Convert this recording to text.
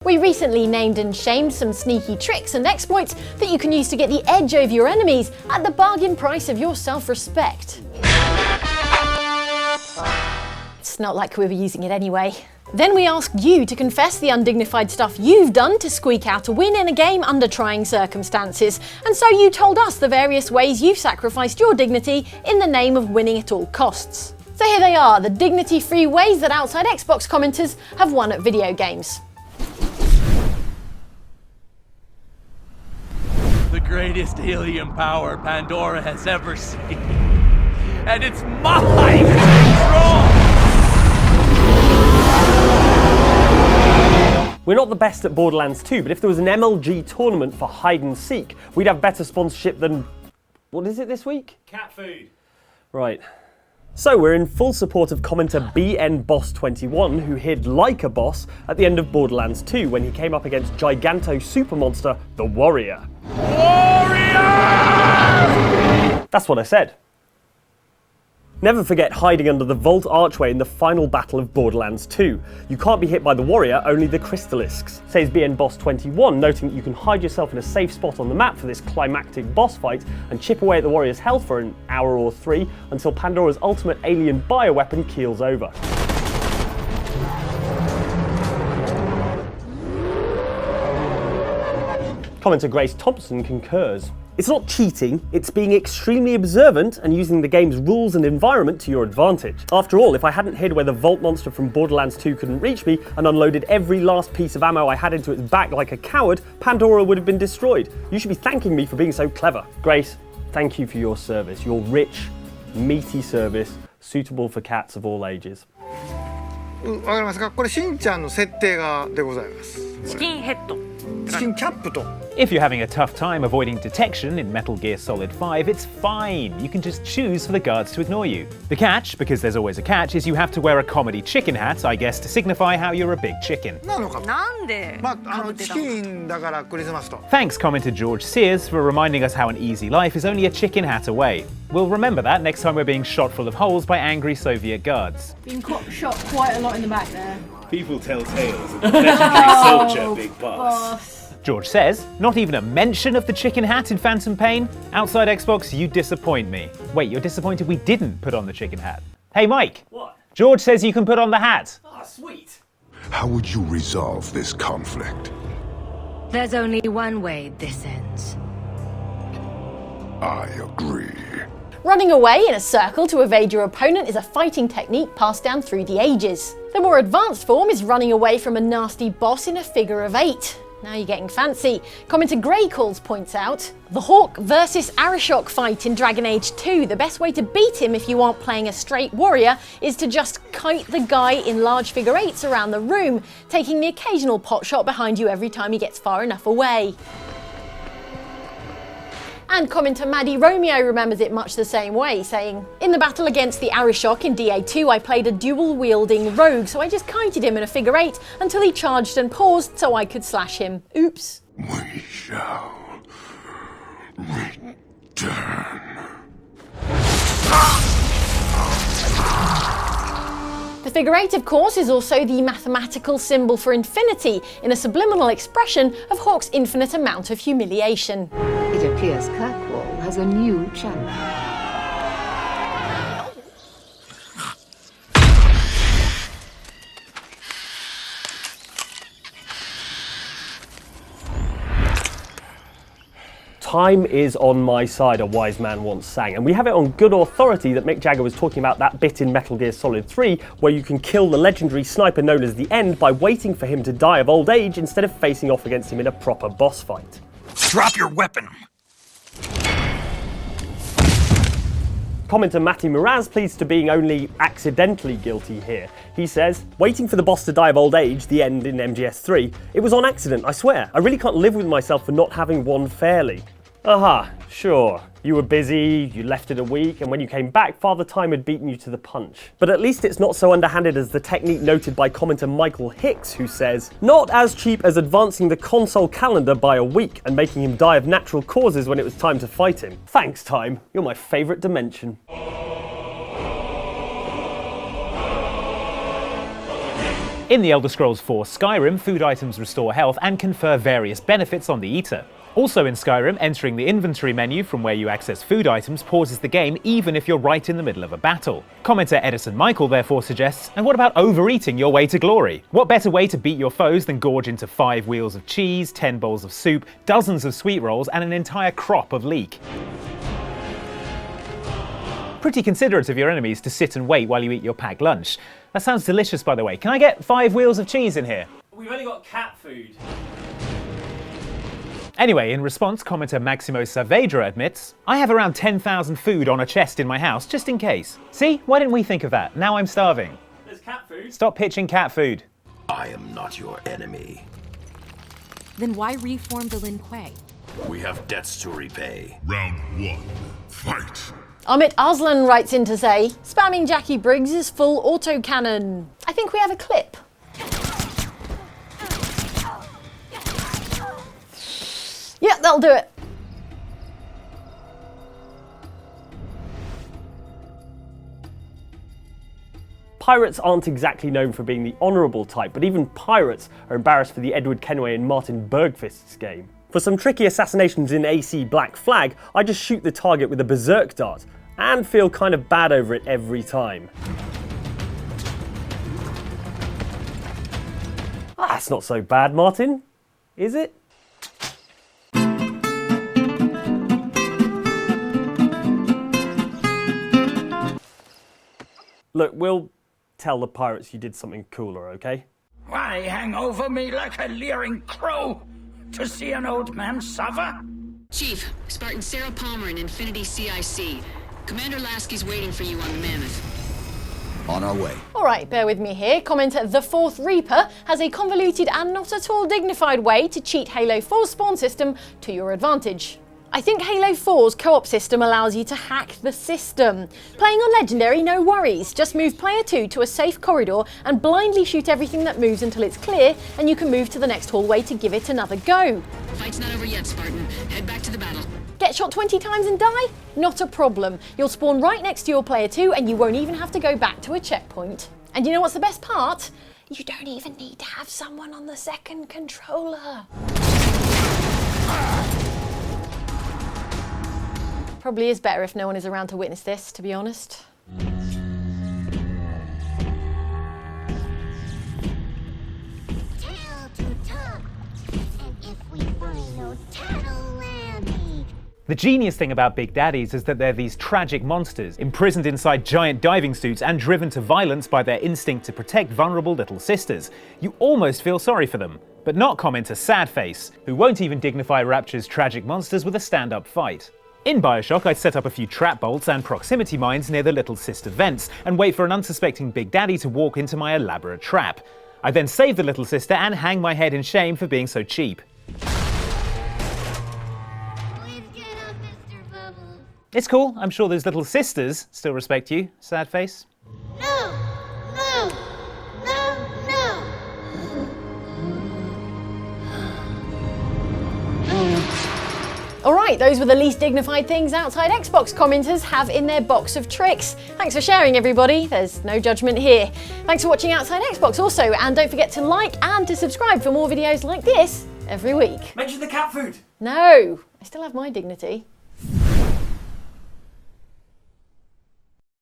We recently named and shamed some sneaky tricks and exploits that you can use to get the edge over your enemies at the bargain price of your self-respect. It's not like we were using it anyway. Then we asked you to confess the undignified stuff you've done to squeak out a win in a game under trying circumstances. And so you told us the various ways you've sacrificed your dignity in the name of winning at all costs. So here they are, the dignity-free ways that Outside Xbox commenters have won at video games. The greatest helium power Pandora has ever seen. And it's mine to control! We're not the best at Borderlands 2, but if there was an MLG tournament for hide and seek, we'd have better sponsorship than... what is it this week? Cat food. Right. So we're in full support of commenter BNBoss21, who hid like a boss at the end of Borderlands 2 when he came up against Giganto super monster, the Warrior. Warrior! That's what I said. Never forget hiding under the vault archway in the final battle of Borderlands 2. You can't be hit by the Warrior, only the Crystalisks, says BNBoss21, noting that you can hide yourself in a safe spot on the map for this climactic boss fight and chip away at the Warrior's health for an hour or 3 until Pandora's ultimate alien bioweapon keels over. Commenter Grace Thompson concurs. It's not cheating, it's being extremely observant and using the game's rules and environment to your advantage. After all, if I hadn't hid where the Vault monster from Borderlands 2 couldn't reach me and unloaded every last piece of ammo I had into its back like a coward, Pandora would have been destroyed. You should be thanking me for being so clever. Grace, thank you for your service, your rich, meaty service, suitable for cats of all ages. わかりますか？これしんちゃんの設定がでございます。チキンヘッド。チキンキャップと。 If you're having a tough time avoiding detection in Metal Gear Solid 5, it's fine. You can just choose for the guards to ignore you. The catch, because there's always a catch, is you have to wear a comedy chicken hat, I guess, to signify how you're a big chicken. なのか。なんでまあチキンだからクリスマスと。 Thanks, commenter George Sears, for reminding us how an easy life is only a chicken hat away. We'll remember that next time we're being shot full of holes by angry Soviet guards. Been shot quite a lot in the back there. People tell tales of the legendary soldier Big Boss. George says, not even a mention of the chicken hat in Phantom Pain? Outside Xbox, you disappoint me. Wait, you're disappointed we didn't put on the chicken hat? Hey, Mike. What? George says you can put on the hat. Ah, sweet. How would you resolve this conflict? There's only one way this ends. I agree. Running away in a circle to evade your opponent is a fighting technique passed down through the ages. The more advanced form is running away from a nasty boss in a figure of 8. Now you're getting fancy. Commenter Greycalls points out, the Hawk versus Arishok fight in Dragon Age 2. The best way to beat him if you aren't playing a straight warrior is to just kite the guy in large figure 8s around the room, taking the occasional pot shot behind you every time he gets far enough away. And commenter Maddie Romeo remembers it much the same way, saying, in the battle against the Arishok in DA2, I played a dual-wielding rogue, so I just kited him in a figure 8 until he charged and paused so I could slash him. Oops. We shall return. The figure 8, of course, is also the mathematical symbol for infinity, in a subliminal expression of Hawk's infinite amount of humiliation. It appears Kirkwall has a new champion. Time is on my side, a wise man once sang, and we have it on good authority that Mick Jagger was talking about that bit in Metal Gear Solid 3 where you can kill the legendary sniper known as the End by waiting for him to die of old age instead of facing off against him in a proper boss fight. Drop your weapon! Commenter Matty Miraz pleads to being only accidentally guilty here. He says, waiting for the boss to die of old age, the End in MGS3, it was on accident, I swear. I really can't live with myself for not having won fairly. Aha, sure. You were busy, you left it a week, and when you came back, Father Time had beaten you to the punch. But at least it's not so underhanded as the technique noted by commenter Michael Hicks, who says, not as cheap as advancing the console calendar by a week and making him die of natural causes when it was time to fight him. Thanks, Time. You're my favourite dimension. In the Elder Scrolls 4 Skyrim, food items restore health and confer various benefits on the eater. Also in Skyrim, entering the inventory menu from where you access food items pauses the game even if you're right in the middle of a battle. Commenter Edison Michael therefore suggests, and what about overeating your way to glory? What better way to beat your foes than gorge into 5 wheels of cheese, 10 bowls of soup, dozens of sweet rolls and an entire crop of leek? Pretty considerate of your enemies to sit and wait while you eat your packed lunch. That sounds delicious, by the way. Can I get 5 wheels of cheese in here? We've only got cat food. Anyway, in response, commenter Maximo Saavedra admits, I have around 10,000 food on a chest in my house, just in case. See? Why didn't we think of that? Now I'm starving. There's cat food. Stop pitching cat food. I am not your enemy. Then why reform the Lin Kuei? We have debts to repay. Round 1, fight. Amit Arslan writes in to say, spamming Jacqui Briggs is full autocannon. I think we have a clip. Yeah, that'll do it. Pirates aren't exactly known for being the honourable type, but even pirates are embarrassed for the Edward Kenway and Martin Bergfist's game. For some tricky assassinations in AC Black Flag, I just shoot the target with a berserk dart, and feel kind of bad over it every time. That's not so bad, Martin, is it? Look, we'll tell the pirates you did something cooler, okay? Why hang over me like a leering crow to see an old man suffer? Chief, Spartan Sarah Palmer in Infinity CIC. Commander Lasky's waiting for you on the Mammoth. On our way. Alright, bear with me here. Commenter The Fourth Reaper has a convoluted and not at all dignified way to cheat Halo 4's spawn system to your advantage. I think Halo 4's co-op system allows you to hack the system. Playing on Legendary, no worries. Just move player 2 to a safe corridor and blindly shoot everything that moves until it's clear, and you can move to the next hallway to give it another go. Fight's not over yet, Spartan. Head back to the battle. Get shot 20 times and die? Not a problem. You'll spawn right next to your player 2 and you won't even have to go back to a checkpoint. And you know what's the best part? You don't even need to have someone on the second controller. Probably is better if no one is around to witness this, to be honest. The genius thing about Big Daddies is that they're these tragic monsters, imprisoned inside giant diving suits and driven to violence by their instinct to protect vulnerable little sisters. You almost feel sorry for them. But not commenter Sadface, who won't even dignify Rapture's tragic monsters with a stand-up fight. In Bioshock, I'd set up a few trap bolts and proximity mines near the Little Sister vents, and wait for an unsuspecting Big Daddy to walk into my elaborate trap. I then save the Little Sister and hang my head in shame for being so cheap. It's cool, I'm sure those little sisters still respect you, Sadface. Alright, those were the least dignified things Outside Xbox commenters have in their box of tricks. Thanks for sharing, everybody. There's no judgment here. Thanks for watching Outside Xbox also, and don't forget to like and to subscribe for more videos like this every week. Mention the cat food! No, I still have my dignity.